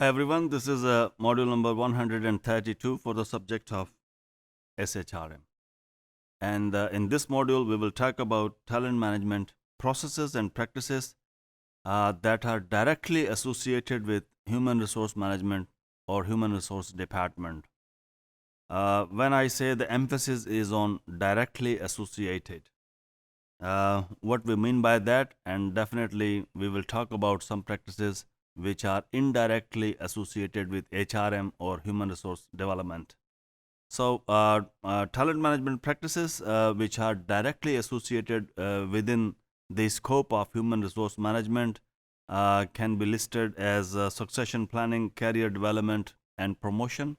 Hi everyone, this is module number 132 for the subject of SHRM. And in this module, we will talk about talent management processes and practices that are directly associated with human resource management or human resource department. When I say the emphasis is on directly associated, what we mean by that, and definitely we will talk about some practices which are indirectly associated with HRM or human resource development. So, talent management practices which are directly associated within the scope of human resource management can be listed as succession planning, career development, and promotion.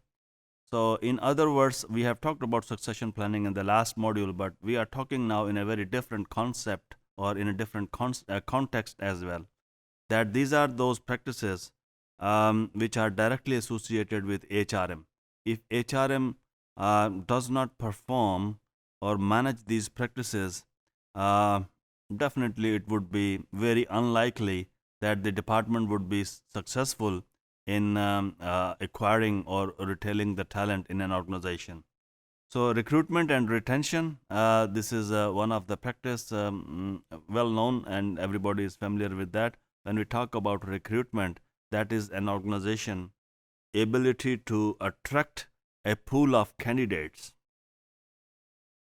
So, in other words, we have talked about succession planning in the last module, but we are talking now in a very different concept or in a different context as well. That these are those practices which are directly associated with HRM. If HRM does not perform or manage these practices, uh, definitely it would be very unlikely that the department would be successful in acquiring or retaining the talent in an organization. So recruitment and retention, this is one of the practice well known and everybody is familiar with that. When we talk about recruitment, that is an organization ability to attract a pool of candidates.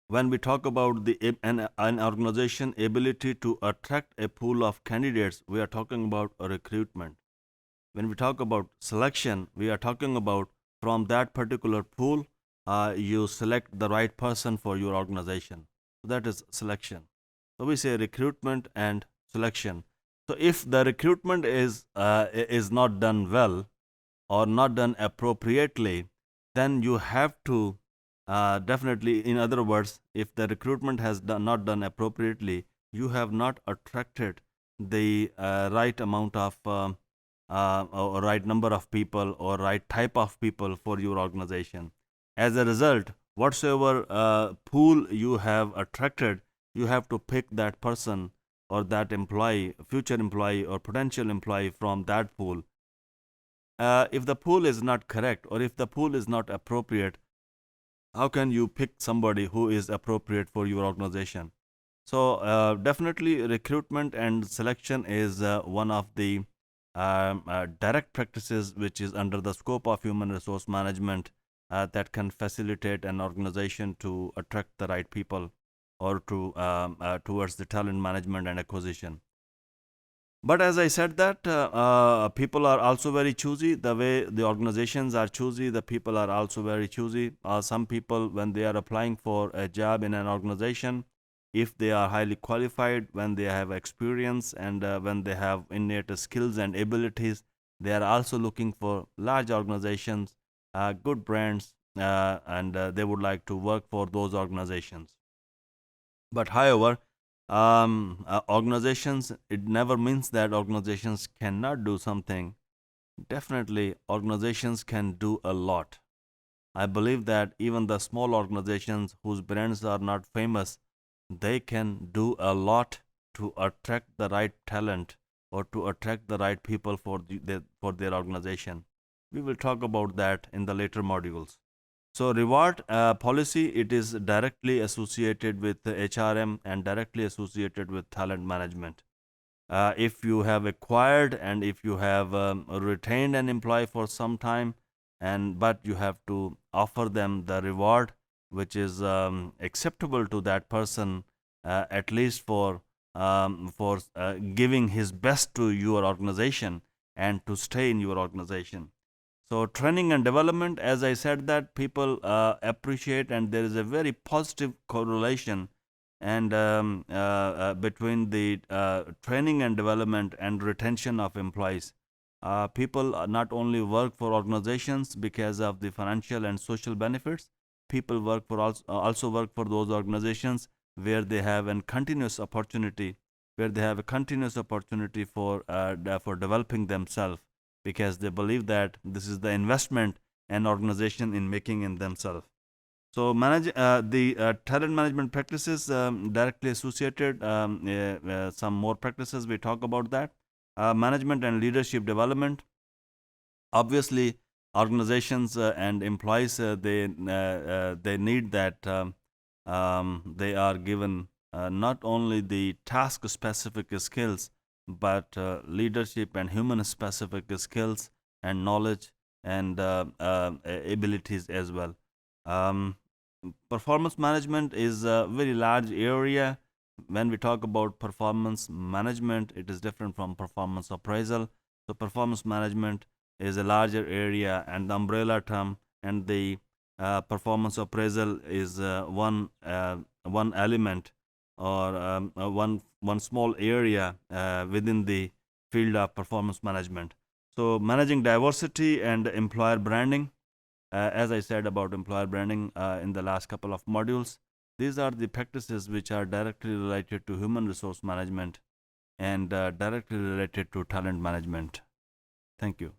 When we talk about an organization ability to attract a pool of candidates, we are talking about a recruitment. When we talk about selection, we are talking about from that particular pool, you select the right person for your organization. So that is selection. So we say recruitment and selection. So if the recruitment is not done well or not done appropriately, then you have to definitely, in other words, if the recruitment has not done appropriately, you have not attracted the right amount of or right number of people or right type of people for your organization. As a result, whatsoever pool you have attracted, you have to pick that person or that employee, future employee or potential employee from that pool. If the pool is not correct or if the pool is not appropriate, how can you pick somebody who is appropriate for your organization? So definitely recruitment and selection is one of the direct practices which is under the scope of human resource management that can facilitate an organization to attract the right people or to towards the talent management and acquisition. But as I said that people are also very choosy. The way the organizations are choosy, the people are also very choosy. Some people, when they are applying for a job in an organization, if they are highly qualified, when they have experience and when they have innate skills and abilities, they are also looking for large organizations, good brands, and they would like to work for those organizations. But however, organizations, it never means that organizations cannot do something. Definitely, organizations can do a lot. I believe that even the small organizations whose brands are not famous, they can do a lot to attract the right talent or to attract the right people for for their organization. We will talk about that in the later modules. So reward policy, it is directly associated with the HRM and directly associated with talent management. If you have acquired and if you have retained an employee for some time, and but you have to offer them the reward which is acceptable to that person, at least for giving his best to your organization and to stay in your organization. So training and development, as I said, that people appreciate, and there is a very positive correlation and between the training and development and retention of employees. People not only work for organizations because of the financial and social benefits. People work for also work for those organizations where they have a continuous opportunity, for developing themselves, because they believe that this is the investment an organization in making in themselves. So manage the talent management practices directly associated. Some more practices we talk about that. Management and leadership development. Obviously, organizations and employees they need that they are given not only the task specific skills, but leadership and human specific skills and knowledge and abilities as well. um, Performance management is a very large area. When we talk about performance management, it is different from performance appraisal. So performance management is a larger area and the umbrella term, and the performance appraisal is one element, or one small area within the field of performance management. So managing diversity and employer branding, as I said about employer branding in the last couple of modules, these are the practices which are directly related to human resource management and directly related to talent management. Thank you.